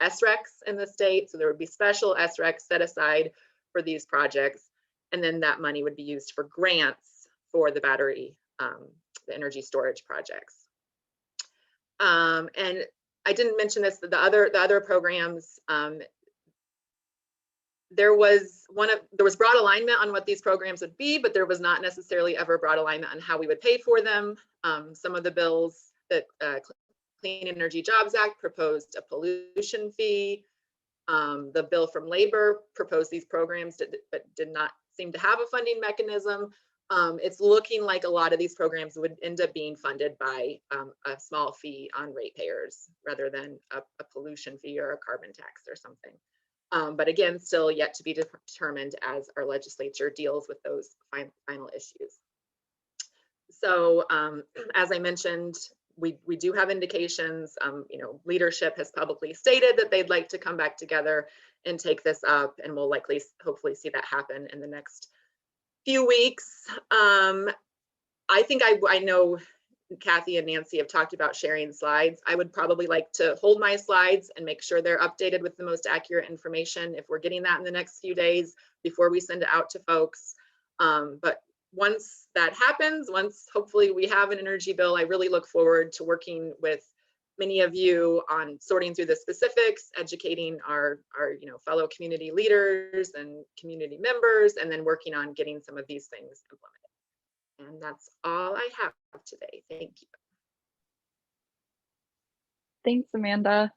SRECs in the state. So there would be special SRECs set aside for these projects. And then that money would be used for grants for the battery, the energy storage projects. And I didn't mention this, the other programs, there was broad alignment on what these programs would be, but there was not necessarily ever broad alignment on how we would pay for them. Some of the bills that Clean Energy Jobs Act proposed a pollution fee. The bill from labor proposed these programs but did not seem to have a funding mechanism. it's looking like a lot of these programs would end up being funded by a small fee on ratepayers rather than a pollution fee or a carbon tax or something. But again, still yet to be determined as our legislature deals with those final issues. So as I mentioned, we do have indications, you know, leadership has publicly stated that they'd like to come back together and take this up, and we'll likely, hopefully see that happen in the next few weeks. I think I know Kathy and Nancy have talked about sharing slides. I would probably like to hold my slides and make sure they're updated with the most accurate information if we're getting that in the next few days before we send it out to folks. But once that happens, once hopefully we have an energy bill, I really look forward to working with many of you on sorting through the specifics, educating our you know, fellow community leaders and community members, and then working on getting some of these things implemented. And that's all I have today. Thank you. Thanks, Amanda.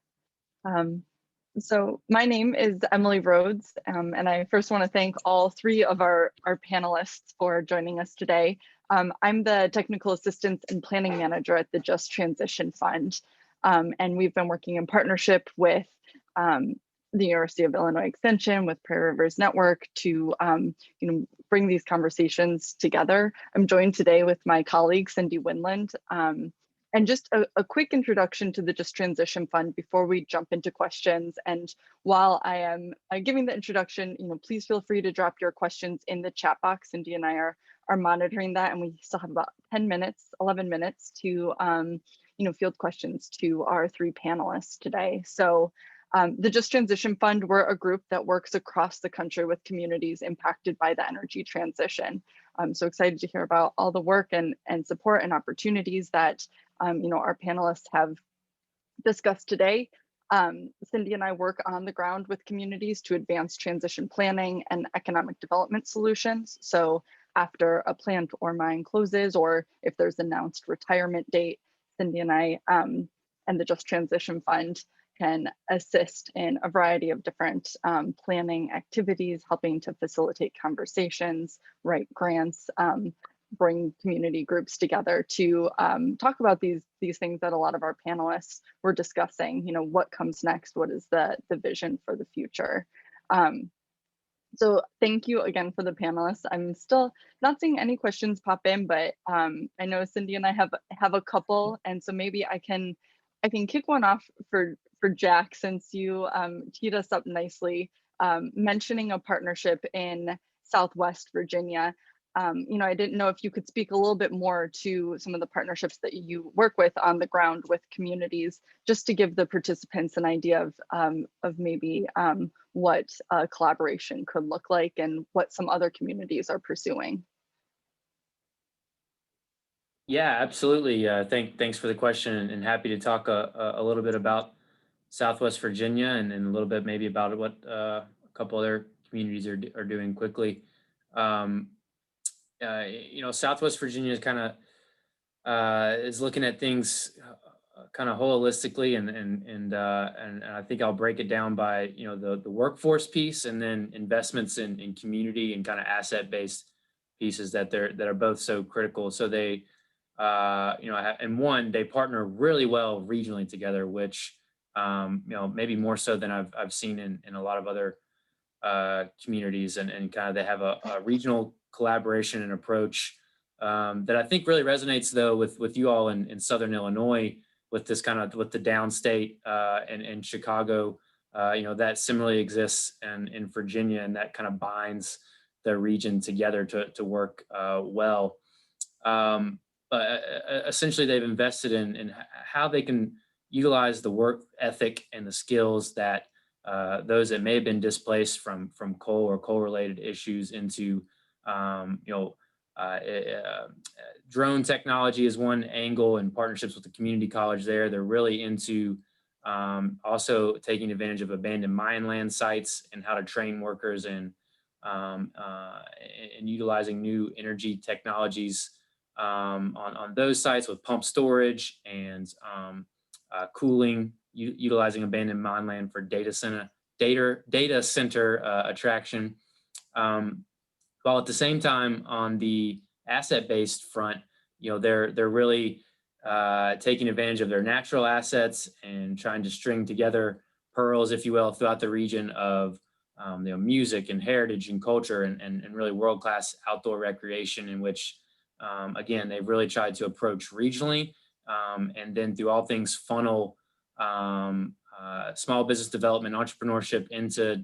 So my name is Emily Rhodes, and I first want to thank all three of our panelists for joining us today. I'm the Technical Assistance and Planning Manager at the Just Transition Fund, and we've been working in partnership with the University of Illinois Extension, with Prairie Rivers Network to you know, bring these conversations together. I'm joined today with my colleague, Cindy Winland. And just a quick introduction to the Just Transition Fund before we jump into questions. And while I am giving the introduction, you know, please feel free to drop your questions in the chat box. Cindy and I are monitoring that, and we still have about 10 minutes, 11 minutes to you know, field questions to our three panelists today. So the Just Transition Fund, we're a group that works across the country with communities impacted by the energy transition. I'm so excited to hear about all the work and support and opportunities that you know, our panelists have discussed today. Cindy and I work on the ground with communities to advance transition planning and economic development solutions. So after a plant or mine closes, or if there's announced retirement date, Cindy and I and the Just Transition Fund can assist in a variety of different planning activities, helping to facilitate conversations, write grants, bring community groups together to talk about these things that a lot of our panelists were discussing. You know, what comes next? What is the vision for the future? So thank you again for the panelists. I'm still not seeing any questions pop in, but I know Cindy and I have a couple, and so maybe I can kick one off for Jack, since you teed us up nicely, mentioning a partnership in Southwest Virginia. You know, I didn't know if you could speak a little bit more to some of the partnerships that you work with on the ground with communities, just to give the participants an idea of maybe what a collaboration could look like and what some other communities are pursuing. Yeah, absolutely. Thanks for the question, and happy to talk a little bit about Southwest Virginia and a little bit maybe about what a couple other communities are doing quickly. You know, Southwest Virginia is kind of is looking at things kind of holistically, and I think I'll break it down by, you know, the workforce piece, and then investments in community and kind of asset-based pieces that are both so critical. So they you know, and one, they partner really well regionally together, which you know, maybe more so than I've seen in a lot of other communities, and kind of they have a regional collaboration and approach that I think really resonates though with you all in Southern Illinois, with this kind of with the downstate and Chicago. You know, that similarly exists in Virginia, and that kind of binds the region together to work well. But essentially, they've invested in how they can utilize the work ethic and the skills that those that may have been displaced from coal or coal-related issues into, you know, drone technology is one angle, and partnerships with the community college there. They're really into also taking advantage of abandoned mine land sites and how to train workers and utilizing new energy technologies on those sites with pump storage and cooling, utilizing abandoned mine land for data center attraction. While at the same time, on the asset-based front, they're really taking advantage of their natural assets and trying to string together pearls, if you will, throughout the region of music and heritage and culture and really world-class outdoor recreation, in which, again, they've really tried to approach regionally, and then through all things funnel small business development, entrepreneurship into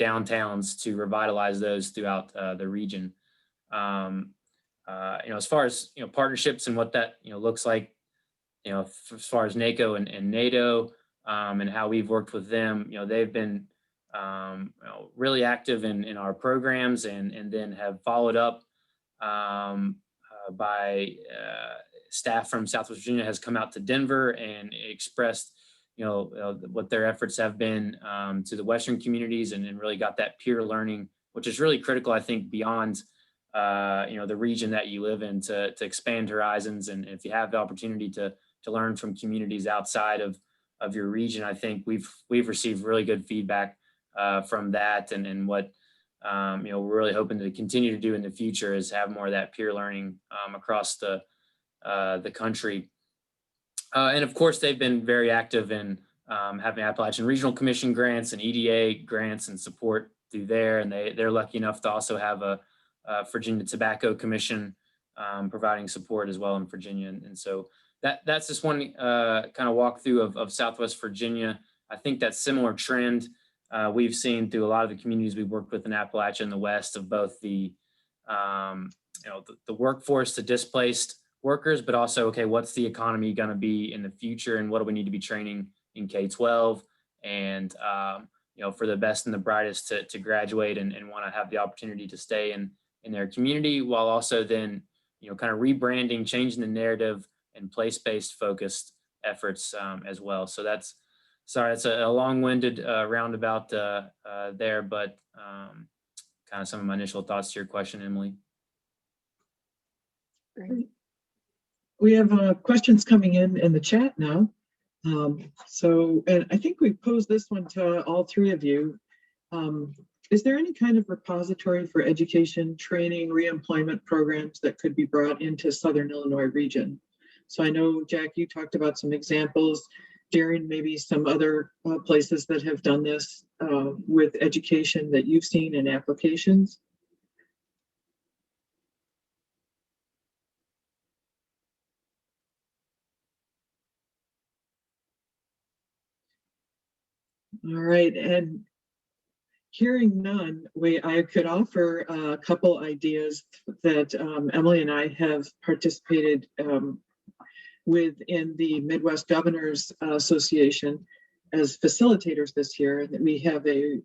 downtowns to revitalize those throughout the region. As far as partnerships and what that looks like, as far as NACO and NATO, and how we've worked with them, they've been really active in our programs, and then have followed up by staff from Southwest Virginia has come out to Denver and expressed what their efforts have been to the Western communities, and really got that peer learning, which is really critical, I think, beyond the region that you live in, to expand horizons. And if you have the opportunity to learn from communities outside of your region, I think we've received really good feedback from that, and what we're really hoping to continue to do in the future is have more of that peer learning across the country. And of course, they've been very active in having Appalachian Regional Commission grants and EDA grants and support through there. And they're lucky enough to also have a Virginia Tobacco Commission providing support as well in Virginia. And so that's just one kind of walkthrough of Southwest Virginia. I think that similar trend we've seen through a lot of the communities we've worked with in Appalachia and the West, of both the workforce to displaced workers, but also, okay, what's the economy going to be in the future, and what do we need to be training in K-12, and for the best and the brightest to graduate and want to have the opportunity to stay in their community, while also then kind of rebranding, changing the narrative, and place-based focused efforts as well. So that's a long-winded roundabout there, but kind of some of my initial thoughts to your question, Emily. Great. We have questions coming in the chat now. And I think we posed this one to all three of you. Is there any kind of repository for education, training, reemployment programs that could be brought into Southern Illinois region? So I know, Jack, you talked about some examples. Darren, maybe some other places that have done this with education that you've seen in applications. All right, and hearing none, I could offer a couple ideas that Emily and I have participated with in the Midwest Governors Association as facilitators this year. That we have a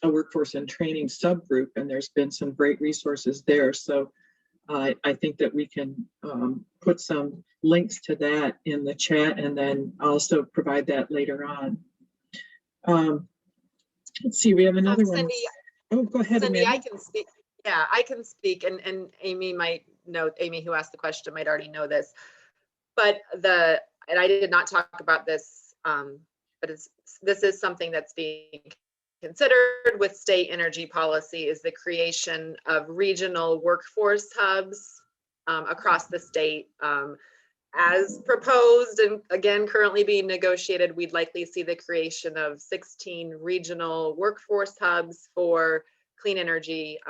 workforce and training subgroup, and there's been some great resources there. So I think that we can put some links to that in the chat, and then also provide that later on. Let's see, we have another one. Cindy, Oh, go ahead, Cindy, Amanda. I can speak. Yeah, I can speak, and Amy might know, Amy who asked the question might already know this, but and I did not talk about this, but this is something that's being considered with state energy policy, is the creation of regional workforce hubs across the state. As proposed, and again, currently being negotiated, we'd likely see the creation of 16 regional workforce hubs for clean energy.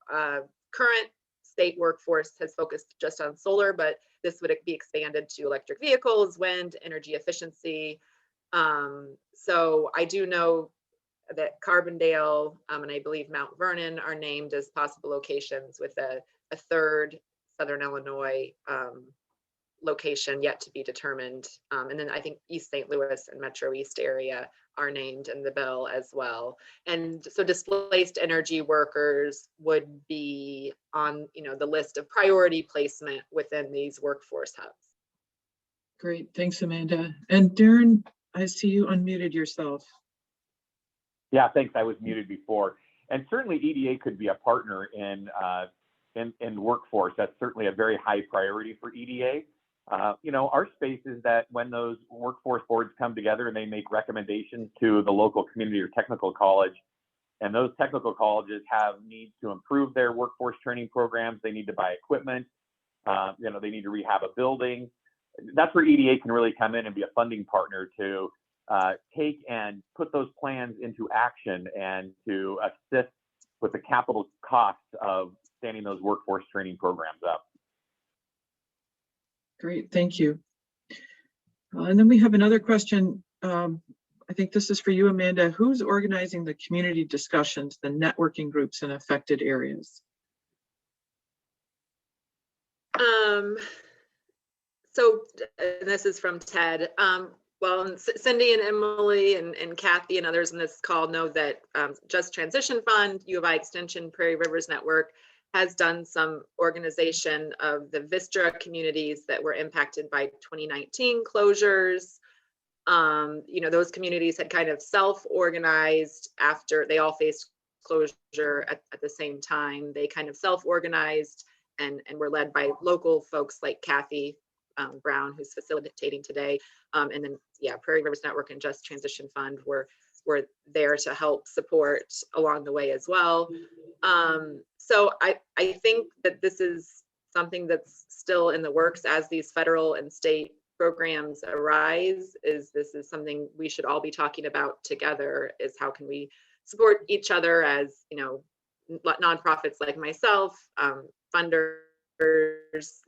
Current state workforce has focused just on solar, but this would be expanded to electric vehicles, wind, energy efficiency. So I do know that Carbondale and I believe Mount Vernon are named as possible locations, with a third Southern Illinois location yet to be determined. And then I think East St. Louis and Metro East area are named in the bill as well. And so displaced energy workers would be on the list of priority placement within these workforce hubs. Great, thanks, Amanda. And Darren, I see you unmuted yourself. Yeah, thanks. I was muted before. And certainly EDA could be a partner in workforce. That's certainly a very high priority for EDA. Our space is that when those workforce boards come together and they make recommendations to the local community or technical college, And those technical colleges have needs to improve their workforce training programs. They need to buy equipment. They need to rehab a building. That's where EDA can really come in and be a funding partner to take and put those plans into action and to assist with the capital costs of standing those workforce training programs up. Great, thank you. And then we have another question. I think this is for you, Amanda. Who's organizing the community discussions, the networking groups in affected areas? So this is from Ted. Well, Cindy and Emily and Kathy and others in this call know that Just Transition Fund, U of I Extension, Prairie Rivers Network has done some organization of the Vistra communities that were impacted by 2019 closures. Those communities had kind of self-organized after they all faced closure at the same time. They kind of self-organized and were led by local folks like Kathy Brown, who's facilitating today. And then, Prairie Rivers Network and Just Transition Fund were there to help support along the way as well. So I think that this is something that's still in the works as these federal and state programs arise. This is something we should all be talking about together, is how can we support each other as, nonprofits like myself, funders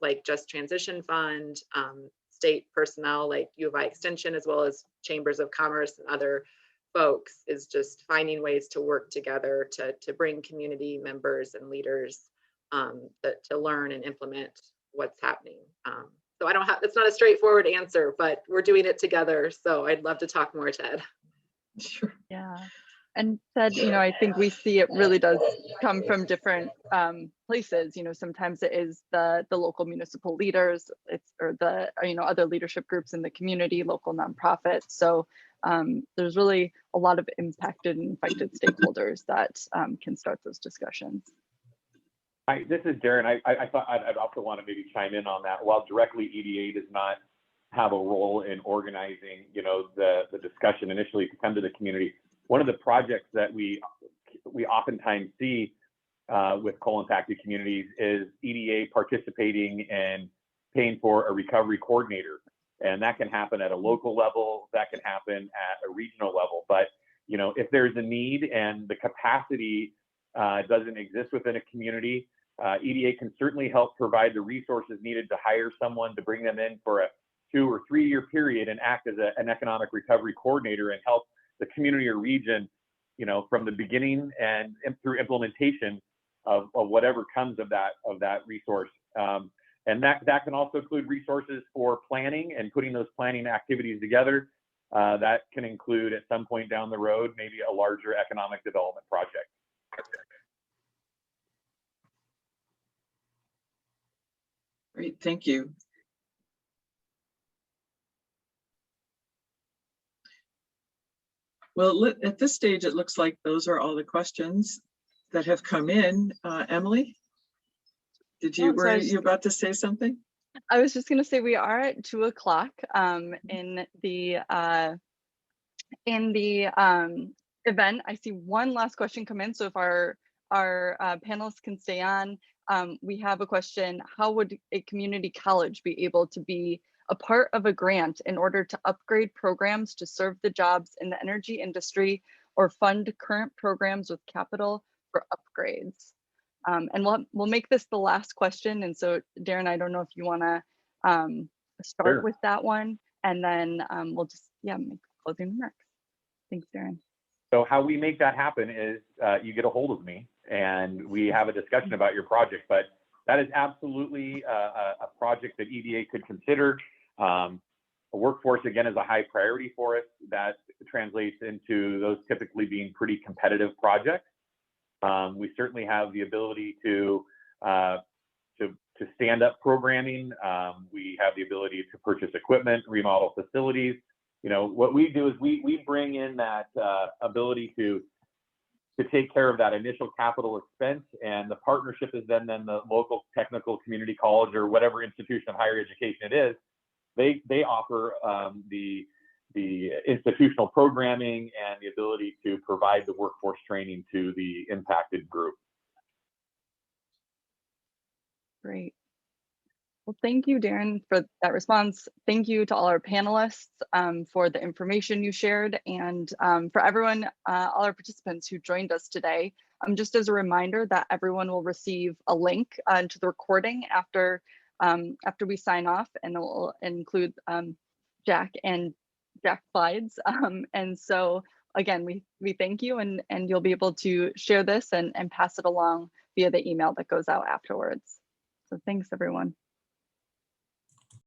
like Just Transition Fund, state personnel like U of I Extension, as well as chambers of commerce and other folks, is just finding ways to work together to bring community members and leaders to learn and implement what's happening. So it's not a straightforward answer, but we're doing it together. So I'd love to talk more, Ted. Sure. Yeah. And Ted, I think we see it really does come from different places. Sometimes it is the local municipal leaders, or the other leadership groups in the community, local nonprofits. So there's really a lot of impacted and affected stakeholders that can start those discussions. This is Darren. I thought I'd also want to maybe chime in on that. While directly EDA does not have a role in organizing, the discussion initially to come to the community, one of the projects that we oftentimes see with coal-impacted communities is EDA participating and paying for a recovery coordinator. And that can happen at a local level, that can happen at a regional level. But, if there's a need and the capacity doesn't exist within a community, EDA can certainly help provide the resources needed to hire someone to bring them in for a 2 or 3 year period and act as an economic recovery coordinator and help the community or region, from the beginning and through implementation of whatever comes of that resource. And that can also include resources for planning and putting those planning activities together. That can include at some point down the road, maybe a larger economic development project. Great, thank you. Well, at this stage, it looks like those are all the questions that have come in. Emily, were you about to say something? I was just going to say we are at 2 o'clock in the event. I see one last question come in. So if our panelists can stay on, we have a question: how would a community college be able to be a part of a grant in order to upgrade programs to serve the jobs in the energy industry, or fund current programs with capital for upgrades? And we'll make this the last question. And so, Darren, I don't know if you want to start Sure. with that one, and then we'll just make closing remarks. Thanks, Darren. So how we make that happen is you get a hold of me and we have a discussion about your project. But that is absolutely a project that EDA could consider. Workforce, again, is a high priority for us. That translates into those typically being pretty competitive projects. We certainly have the ability to stand up programming. We have the ability to purchase equipment, remodel facilities. What we do is we bring in that ability to take care of that initial capital expense, and the partnership is then the local technical community college or whatever institution of higher education it is. They offer the the institutional programming and the ability to provide the workforce training to the impacted group. Great. Well, thank you, Darren, for that response. Thank you to all our panelists for the information you shared, and for everyone, all our participants who joined us today. Just as a reminder that everyone will receive a link to the recording after we sign off, and it will include Jack's slides. And so again, we thank you, and you'll be able to share this and pass it along via the email that goes out afterwards. So thanks, everyone.